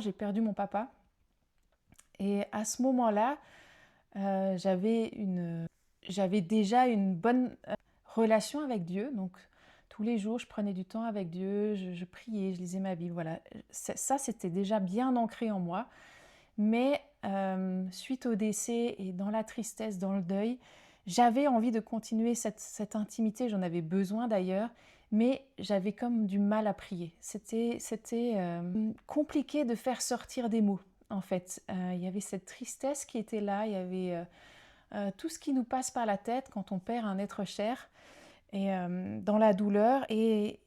j'ai perdu mon papa. Et à ce moment-là, j'avais déjà une bonne relation avec Dieu. Donc, tous les jours, je prenais du temps avec Dieu, je priais, je lisais ma Bible. Voilà, ça, c'était déjà bien ancré en moi. Mais suite au décès et dans la tristesse, dans le deuil, j'avais envie de continuer cette intimité. J'en avais besoin d'ailleurs, mais j'avais comme du mal à prier. C'était compliqué de faire sortir des mots. En fait, il y avait cette tristesse qui était là, il y avait tout ce qui nous passe par la tête quand on perd un être cher et dans la douleur. Et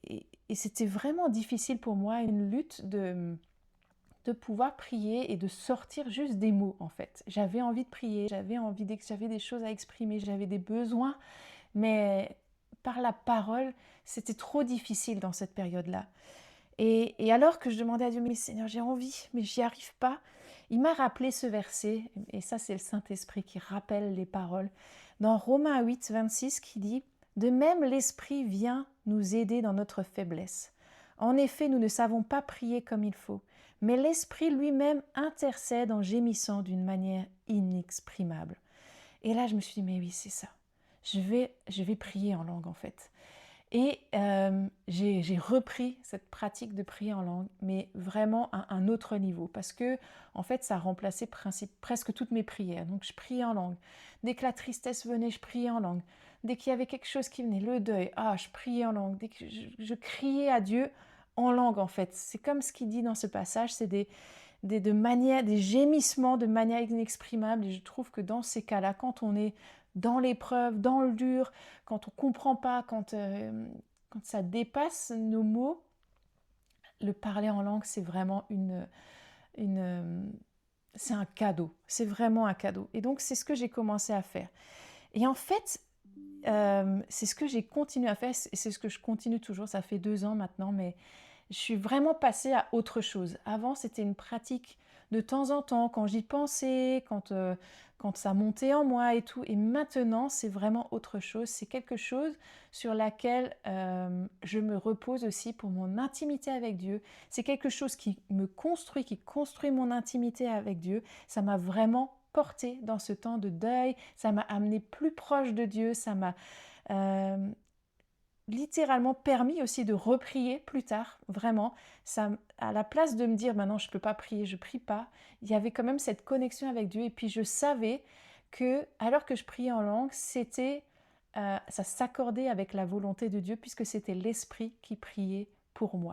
c'était vraiment difficile pour moi, une lutte de pouvoir prier et de sortir juste des mots en fait. J'avais envie de prier, j'avais des choses à exprimer, j'avais des besoins, mais par la parole, c'était trop difficile dans cette période-là. Et alors que je demandais à Dieu, mais Seigneur, j'ai envie, mais j'y arrive pas, il m'a rappelé ce verset, et ça c'est le Saint-Esprit qui rappelle les paroles, dans Romains 8, 26 qui dit, de même l'Esprit vient nous aider dans notre faiblesse. En effet, nous ne savons pas prier comme il faut, mais l'Esprit lui-même intercède en gémissant d'une manière inexprimable. Et là, je me suis dit, mais oui, c'est ça. Je vais prier en langue en fait. Et j'ai repris cette pratique de prier en langue, mais vraiment à un autre niveau, parce que en fait, ça a remplacé presque toutes mes prières. Donc, je priais en langue. Dès que la tristesse venait, je priais en langue. Dès qu'il y avait quelque chose qui venait, le deuil, je priais en langue. Dès que je criais à Dieu en langue, en fait. C'est comme ce qu'il dit dans ce passage, c'est des gémissements de manière inexprimable. Et je trouve que dans ces cas-là, quand on est dans l'épreuve, dans le dur, quand on ne comprend pas, quand ça dépasse nos mots, le parler en langue, c'est vraiment c'est un cadeau. C'est vraiment un cadeau. Et donc, c'est ce que j'ai commencé à faire. Et en fait, c'est ce que j'ai continué à faire, et c'est ce que je continue toujours. Ça fait 2 ans maintenant, mais je suis vraiment passée à autre chose. Avant, c'était une pratique de temps en temps, quand j'y pensais, quand ça montait en moi et tout. Et maintenant, c'est vraiment autre chose. C'est quelque chose sur laquelle je me repose aussi pour mon intimité avec Dieu. C'est quelque chose qui me construit, qui construit mon intimité avec Dieu. Ça m'a vraiment porté dans ce temps de deuil. Ça m'a amené plus proche de Dieu. Ça m'a euh, littéralement permis aussi de reprier plus tard, vraiment. Ça, à la place de me dire maintenant je ne peux pas prier, je ne prie pas, il y avait quand même cette connexion avec Dieu. Et puis je savais que alors que je priais en langue, ça s'accordait avec la volonté de Dieu puisque c'était l'Esprit qui priait pour moi.